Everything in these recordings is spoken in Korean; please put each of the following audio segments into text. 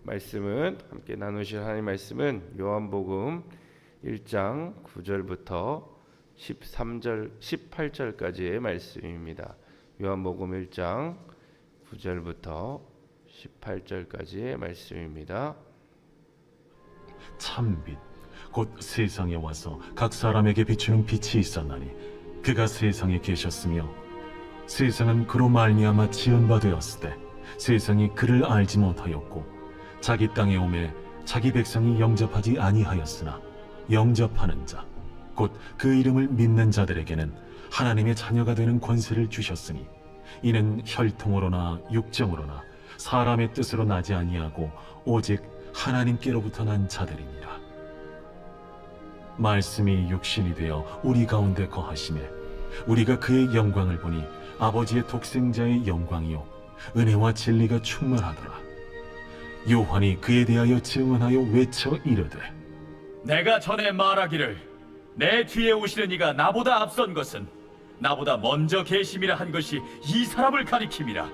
말씀은 함께 나누실 하나님 말씀은 요한복음 1장 9절부터 18절까지의 말씀입니다. 요한복음 1장 9절부터 18절까지의 말씀입니다. 참빛 곧 세상에 와서 각 사람에게 비추는 빛이 있었나니 그가 세상에 계셨으며 세상은 그로 말미암아 지은 바 되었으되 세상이 그를 알지 못하였고 자기 땅에 오매 자기 백성이 영접하지 아니하였으나 영접하는 자 곧 그 이름을 믿는 자들에게는 하나님의 자녀가 되는 권세를 주셨으니 이는 혈통으로나 육정으로나 사람의 뜻으로 나지 아니하고 오직 하나님께로부터 난 자들이니라. 말씀이 육신이 되어 우리 가운데 거하시매 우리가 그의 영광을 보니 아버지의 독생자의 영광이요 은혜와 진리가 충만하더라. 요한이 그에 대하여 증언하여 외쳐 이르되 내가 전에 말하기를 내 뒤에 오시는 이가 나보다 앞선 것은 나보다 먼저 계심이라 한 것이 이 사람을 가리킴이라.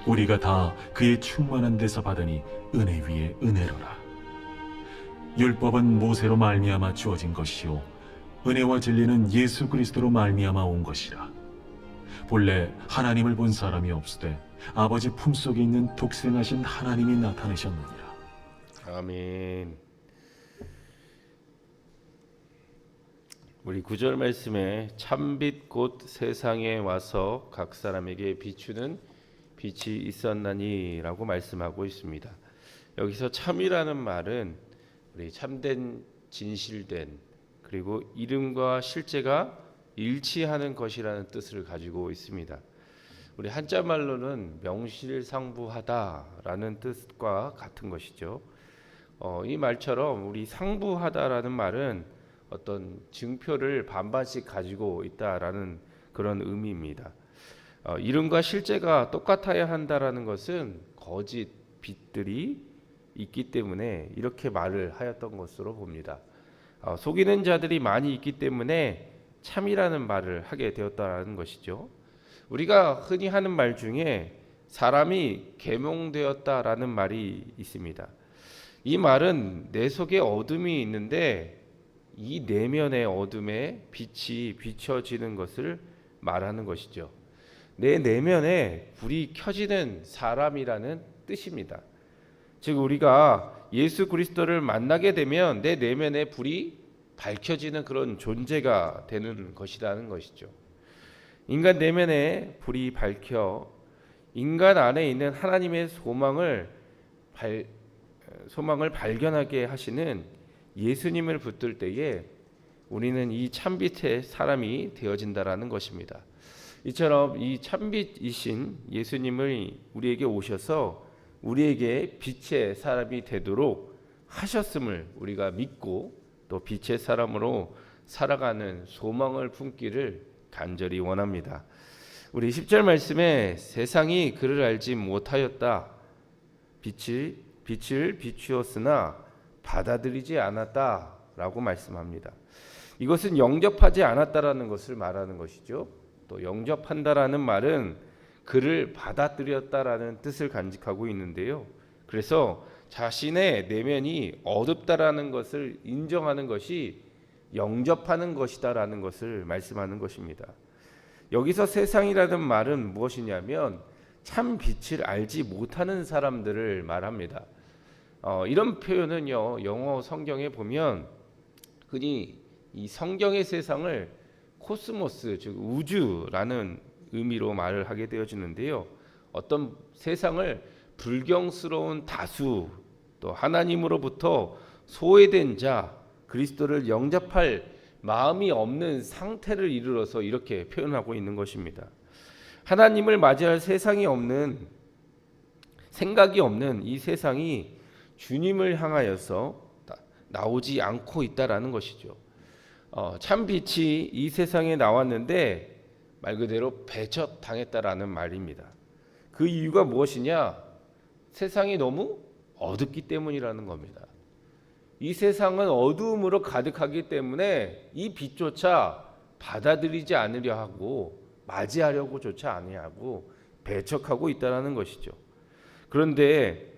우리가 다 그의 충만한 데서 받으니 은혜 위에 은혜로라. 율법은 모세로 말미암아 주어진 것이요 은혜와 진리는 예수 그리스도로 말미암아 온 것이라. 본래 하나님을 본 사람이 없으되 아버지 품속에 있는 독생하신 하나님이 나타내셨느니라. 아멘. 우리 9절 말씀에 참빛 곧 세상에 와서 각 사람에게 비추는 빛이 있었나니 라고 말씀하고 있습니다. 여기서 참이라는 말은 우리 참된, 진실된, 그리고 이름과 실제가 일치하는 것이라는 뜻을 가지고 있습니다. 우리 한자 말로는 명실상부하다라는 뜻과 같은 것이죠. 이 말처럼 우리 상부하다라는 말은 어떤 증표를 반반씩 가지고 있다라는 그런 의미입니다. 이름과 실제가 똑같아야 한다라는 것은 거짓 빛들이 있기 때문에 이렇게 말을 하였던 것으로 봅니다. 속이는 자들이 많이 있기 때문에 참이라는 말을 하게 되었다라는 것이죠. 우리가 흔히 하는 말 중에 사람이 계몽되었다라는 말이 있습니다. 이 말은 내 속에 어둠이 있는데 이 내면의 어둠에 빛이 비춰지는 것을 말하는 것이죠. 내 내면에 불이 켜지는 사람이라는 뜻입니다. 즉 우리가 예수 그리스도를 만나게 되면 내 내면에 불이 밝혀지는 그런 존재가 되는 것이라는 것이죠. 인간 내면에 불이 밝혀 인간 안에 있는 하나님의 소망을 발견하게 하시는 예수님을 붙들 때에 우리는 이 참빛의 사람이 되어진다라는 것입니다. 이처럼 이 참빛이신 예수님을 우리에게 오셔서 우리에게 빛의 사람이 되도록 하셨음을 우리가 믿고 또 빛의 사람으로 살아가는 소망을 품기를 간절히 원합니다. 우리 10절 말씀에 세상이 그를 알지 못하였다. 빛을 비추었으나 받아들이지 않았다라고 말씀합니다. 이것은 영접하지 않았다라는 것을 말하는 것이죠. 또 영접한다라는 말은 그를 받아들였다라는 뜻을 간직하고 있는데요. 그래서 자신의 내면이 어둡다라는 것을 인정하는 것이 영접하는 것이다라는 것을 말씀하는 것입니다. 여기서 세상이라는 말은 무엇이냐면 참 빛을 알지 못하는 사람들을 말합니다. 이런 표현은요, 영어 성경에 보면 흔히 이 성경의 세상을 코스모스, 즉 우주라는 의미로 말을 하게 되어지는데요. 어떤 세상을 불경스러운 다수, 또 하나님으로부터 소외된 자, 그리스도를 영접할 마음이 없는 상태를 이르러서 이렇게 표현하고 있는 것입니다. 하나님을 맞이할 세상이 없는, 생각이 없는 이 세상이 주님을 향하여서 나오지 않고 있다라는 것이죠. 참 빛이 이 세상에 나왔는데 말 그대로 배척당했다라는 말입니다. 그 이유가 무엇이냐? 세상이 너무 어둡기 때문이라는 겁니다. 이 세상은 어두움으로 가득하기 때문에 이 빛조차 받아들이지 않으려 하고 맞이하려고조차 아니하고 배척하고 있다는 것이죠. 그런데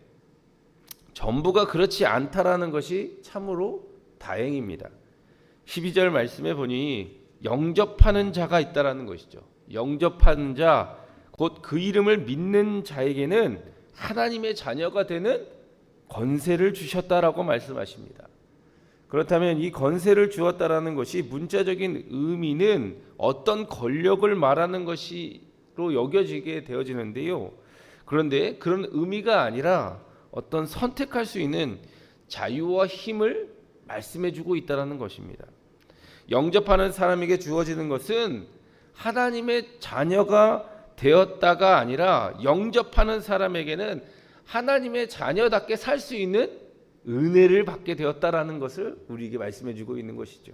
전부가 그렇지 않다라는 것이 참으로 다행입니다. 12절 말씀에 보니 영접하는 자가 있다라는 것이죠. 영접하는 자, 곧 그 이름을 믿는 자에게는 하나님의 자녀가 되는 권세를 주셨다라고 말씀하십니다. 그렇다면 이 권세를 주었다라는 것이 문자적인 의미는 어떤 권력을 말하는 것이로 여겨지게 되어지는데요. 그런데 그런 의미가 아니라 어떤 선택할 수 있는 자유와 힘을 말씀해주고 있다는 것입니다. 영접하는 사람에게 주어지는 것은 하나님의 자녀가 되었다가 아니라 영접하는 사람에게는 하나님의 자녀답게 살 수 있는 은혜를 받게 되었다라는 것을 우리에게 말씀해주고 있는 것이죠.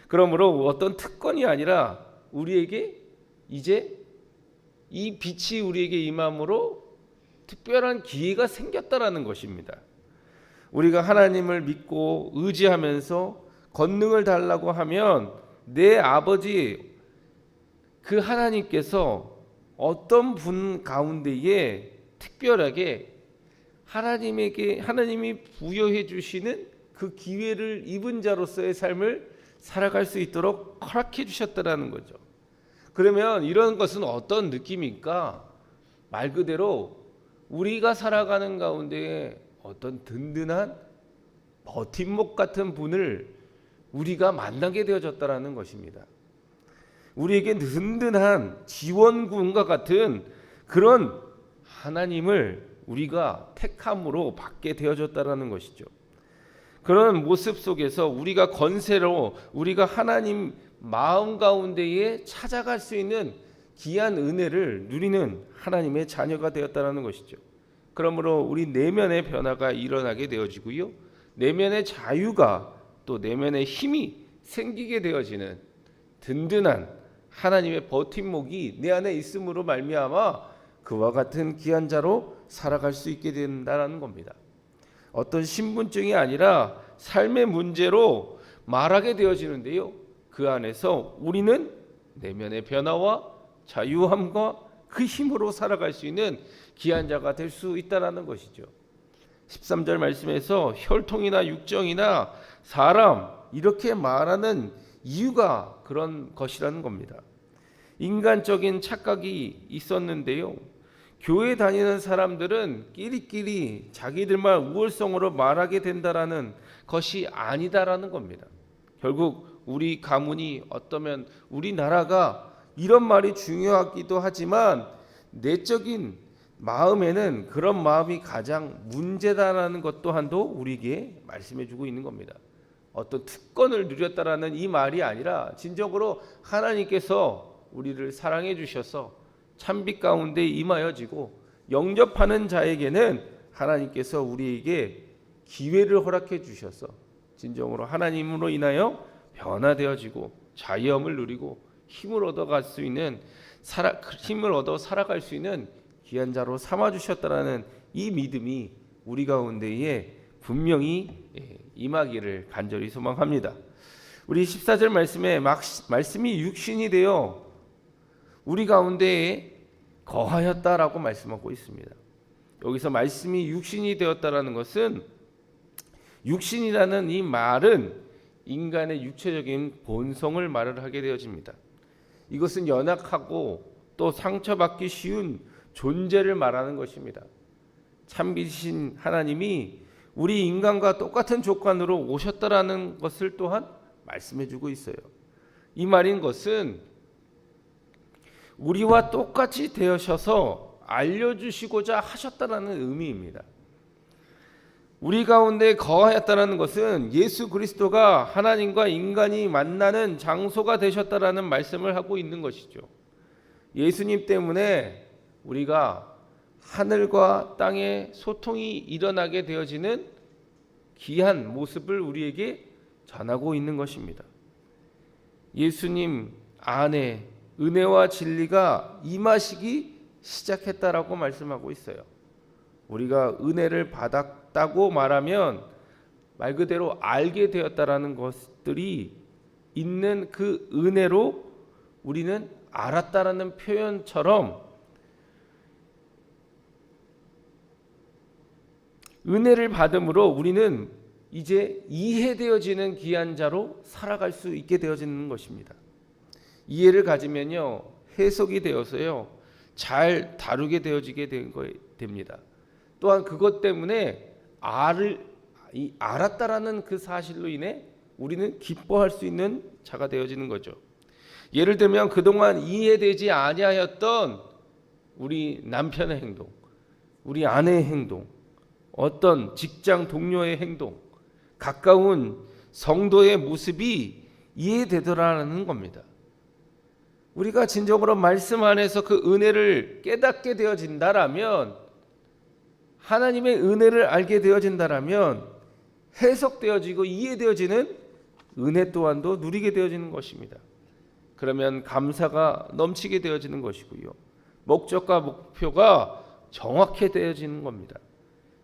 그러므로 어떤 특권이 아니라 우리에게 이제 이 빛이 우리에게 임함으로 특별한 기회가 생겼다라는 것입니다. 우리가 하나님을 믿고 의지하면서 권능을 달라고 하면 내 아버지 그 하나님께서 어떤 분 가운데에 특별하게 하나님이 부여해 주시는 그 기회를 입은 자로서의 삶을 살아갈 수 있도록 허락해 주셨다라는 거죠. 그러면 이런 것은 어떤 느낌일까? 말 그대로 우리가 살아가는 가운데 어떤 든든한 버팀목 같은 분을 우리가 만나게 되어졌다라는 것입니다. 우리에게 든든한 지원군과 같은 그런 하나님을 우리가 택함으로 받게 되어졌다라는 것이죠. 그런 모습 속에서 우리가 권세로 우리가 하나님 마음 가운데에 찾아갈 수 있는 귀한 은혜를 누리는 하나님의 자녀가 되었다라는 것이죠. 그러므로 우리 내면의 변화가 일어나게 되어지고요. 내면의 자유가 또 내면의 힘이 생기게 되어지는 든든한 하나님의 버팀목이 내 안에 있음으로 말미암아 그와 같은 귀한 자로 살아갈 수 있게 된다는 겁니다. 어떤 신분증이 아니라 삶의 문제로 말하게 되어지는데요. 그 안에서 우리는 내면의 변화와 자유함과 그 힘으로 살아갈 수 있는 귀한 자가 될 수 있다는 것이죠. 13절 말씀에서 혈통이나 육정이나 사람 이렇게 말하는 이유가 그런 것이라는 겁니다. 인간적인 착각이 있었는데요. 교회 다니는 사람들은 끼리끼리 자기들만 우월성으로 말하게 된다라는 것이 아니다라는 겁니다. 결국 우리 가문이 어떠면 우리나라가 이런 말이 중요하기도 하지만 내적인 마음에는 그런 마음이 가장 문제다라는 것 또한도 우리에게 말씀해주고 있는 겁니다. 어떤 특권을 누렸다라는 이 말이 아니라 진정으로 하나님께서 우리를 사랑해 주셔서 찬빛 가운데 임하여지고 영접하는 자에게는 하나님께서 우리에게 기회를 허락해 주셔서 진정으로 하나님으로 인하여 변화되어지고 자유함을 누리고 힘을 얻어갈 수 있는 힘을 얻어 살아갈 수 있는 귀한 자로 삼아 주셨다라는 이 믿음이 우리 가운데에 분명히 임하기를 간절히 소망합니다. 우리 14절 말씀에 말씀이 육신이 되어 우리 가운데에 거하였다라고 말씀하고 있습니다. 여기서 말씀이 육신이 되었다라는 것은 육신이라는 이 말은 인간의 육체적인 본성을 말을 하게 되어집니다. 이것은 연약하고 또 상처받기 쉬운 존재를 말하는 것입니다. 참비신 하나님이 우리 인간과 똑같은 조건으로 오셨다라는 것을 또한 말씀해주고 있어요. 이 말인 것은 우리와 똑같이 되어셔서 알려주시고자 하셨다라는 의미입니다. 우리 가운데 거하였다라는 것은 예수 그리스도가 하나님과 인간이 만나는 장소가 되셨다라는 말씀을 하고 있는 것이죠. 예수님 때문에 우리가 하늘과 땅의 소통이 일어나게 되어지는 귀한 모습을 우리에게 전하고 있는 것입니다. 예수님 안에 은혜와 진리가 임하시기 시작했다라고 말씀하고 있어요. 우리가 은혜를 받았다고 말하면 말 그대로 알게 되었다라는 것들이 있는 그 은혜로 우리는 알았다라는 표현처럼 은혜를 받음으로 우리는 이제 이해되어지는 귀한 자로 살아갈 수 있게 되어지는 것입니다. 이해를 가지면요, 해석이 되어서요, 잘 다루게 되어지게 됩니다. 또한 그것 때문에 알았다라는 그 사실로 인해 우리는 기뻐할 수 있는 자가 되어지는 거죠. 예를 들면 그동안 이해되지 아니하였던 우리 남편의 행동, 우리 아내의 행동, 어떤 직장 동료의 행동, 가까운 성도의 모습이 이해되더라는 겁니다. 우리가 진정으로 말씀 안에서 그 은혜를 깨닫게 되어진다라면, 하나님의 은혜를 알게 되어진다라면 해석되어지고 이해되어지는 은혜 또한도 누리게 되어지는 것입니다. 그러면 감사가 넘치게 되어지는 것이고요, 목적과 목표가 정확히 되어지는 겁니다.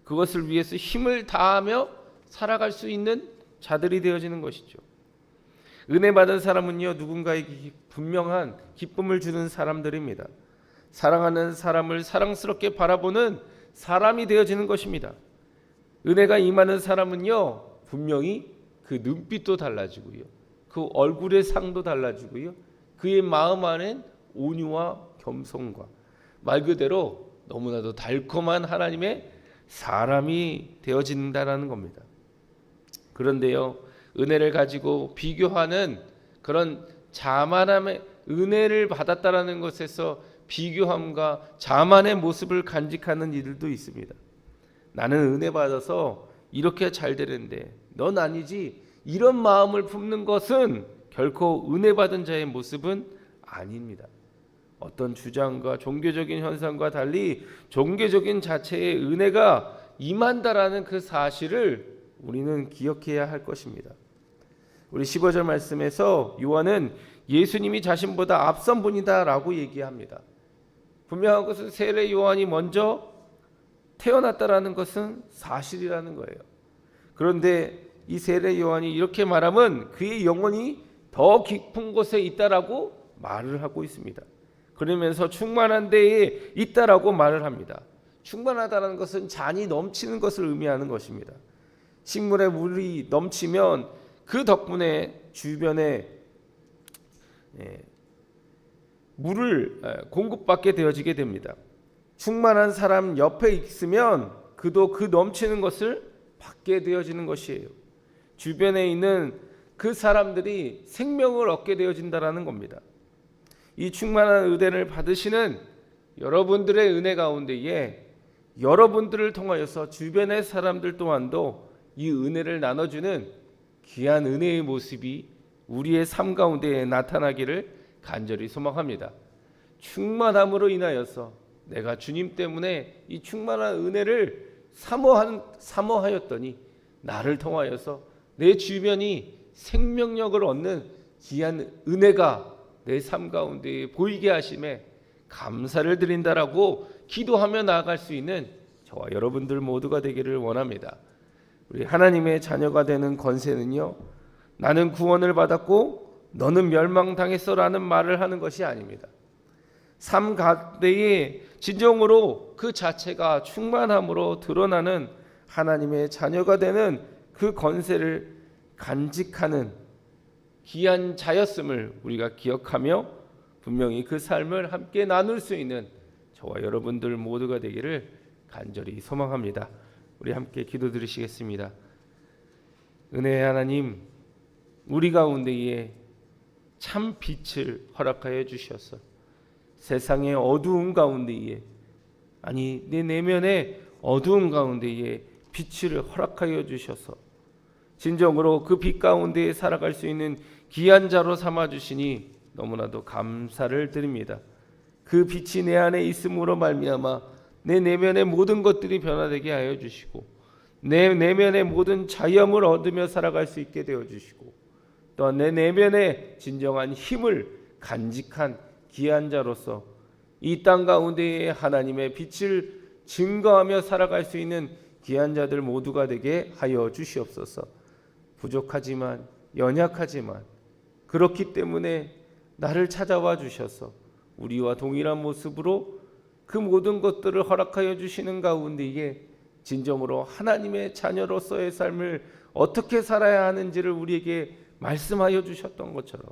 그것을 위해서 힘을 다하며 살아갈 수 있는 자들이 되어지는 것이죠. 은혜 받은 사람은요, 누군가에게 분명한 기쁨을 주는 사람들입니다. 사랑하는 사람을 사랑스럽게 바라보는 사람이 되어지는 것입니다. 은혜가 임하는 사람은요, 분명히 그 눈빛도 달라지고요, 그 얼굴의 상도 달라지고요, 그의 마음 안엔 온유와 겸손과 말 그대로 너무나도 달콤한 하나님의 사람이 되어진다라는 겁니다. 그런데요, 은혜를 가지고 비교하는 그런 자만함의, 은혜를 받았다라는 것에서 비교함과 자만의 모습을 간직하는 이들도 있습니다. 나는 은혜 받아서 이렇게 잘 되는데 넌 아니지, 이런 마음을 품는 것은 결코 은혜 받은 자의 모습은 아닙니다. 어떤 주장과 종교적인 현상과 달리 종교적인 자체의 은혜가 임한다라는 그 사실을 우리는 기억해야 할 것입니다. 우리 15절 말씀에서 요한은 예수님이 자신보다 앞선 분이다라고 얘기합니다. 분명한 것은 세례 요한이 먼저 태어났다라는 것은 사실이라는 거예요. 그런데 이 세례 요한이 이렇게 말하면 그의 영혼이 더 깊은 곳에 있다라고 말을 하고 있습니다. 그러면서 충만한 데에 있다라고 말을 합니다. 충만하다는 것은 잔이 넘치는 것을 의미하는 것입니다. 식물에 물이 넘치면 그 덕분에 주변에 물을 공급받게 되어지게 됩니다. 충만한 사람 옆에 있으면 그도 그 넘치는 것을 받게 되어지는 것이에요. 주변에 있는 그 사람들이 생명을 얻게 되어진다라는 겁니다. 이 충만한 은혜를 받으시는 여러분들의 은혜 가운데에 여러분들을 통하여서 주변의 사람들 또한도 이 은혜를 나눠주는 귀한 은혜의 모습이 우리의 삶 가운데에 나타나기를 간절히 소망합니다. 충만함으로 인하여서 내가 주님 때문에 이 충만한 은혜를 사모하였더니 나를 통하여서 내 주변이 생명력을 얻는 귀한 은혜가 내 삶 가운데 보이게 하심에 감사를 드린다라고 기도하며 나아갈 수 있는 저와 여러분들 모두가 되기를 원합니다. 우리 하나님의 자녀가 되는 권세는요, 나는 구원을 받았고 너는 멸망당했어라는 말을 하는 것이 아닙니다. 삶 가운데에 진정으로 그 자체가 충만함으로 드러나는 하나님의 자녀가 되는 그 권세를 간직하는 귀한 자였음을 우리가 기억하며 분명히 그 삶을 함께 나눌 수 있는 저와 여러분들 모두가 되기를 간절히 소망합니다. 우리 함께 기도드리시겠습니다. 은혜의 하나님, 우리 가운데에 참 빛을 허락하여 주셔서 세상의 어두운 가운데에, 아니 내 내면의 어두운 가운데에 빛을 허락하여 주셔서 진정으로 그 빛 가운데에 살아갈 수 있는 귀한 자로 삼아 주시니 너무나도 감사를 드립니다. 그 빛이 내 안에 있음으로 말미암아 내 내면의 모든 것들이 변화되게 하여 주시고 내 내면의 모든 자염을 얻으며 살아갈 수 있게 되어 주시고 또한 내 내면의 진정한 힘을 간직한 귀한 자로서 이 땅 가운데에 하나님의 빛을 증거하며 살아갈 수 있는 귀한 자들 모두가 되게 하여 주시옵소서. 부족하지만 연약하지만 그렇기 때문에 나를 찾아와 주셔서 우리와 동일한 모습으로 그 모든 것들을 허락하여 주시는 가운데에 진정으로 하나님의 자녀로서의 삶을 어떻게 살아야 하는지를 우리에게 말씀하여 주셨던 것처럼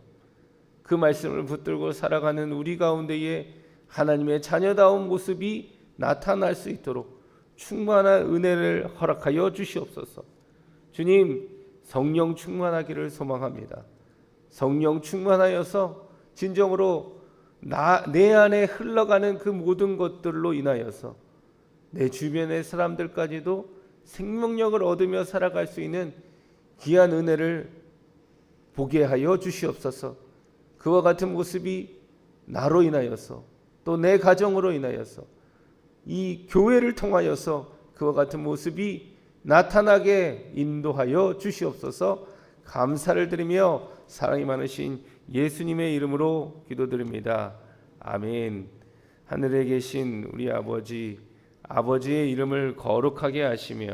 그 말씀을 붙들고 살아가는 우리 가운데에 하나님의 자녀다운 모습이 나타날 수 있도록 충만한 은혜를 허락하여 주시옵소서. 주님, 성령 충만하기를 소망합니다. 성령 충만하여서 진정으로 내 안에 흘러가는 그 모든 것들로 인하여서 내 주변의 사람들까지도 생명력을 얻으며 살아갈 수 있는 귀한 은혜를 보게 하여 주시옵소서. 그와 같은 모습이 나로 인하여서 또 내 가정으로 인하여서 이 교회를 통하여서 그와 같은 모습이 나타나게 인도하여 주시옵소서. 감사를 드리며 사랑이 많으신 예수님의 이름으로 기도드립니다. 아멘. 하늘에 계신 우리 아버지의 이름을 거룩하게 하시며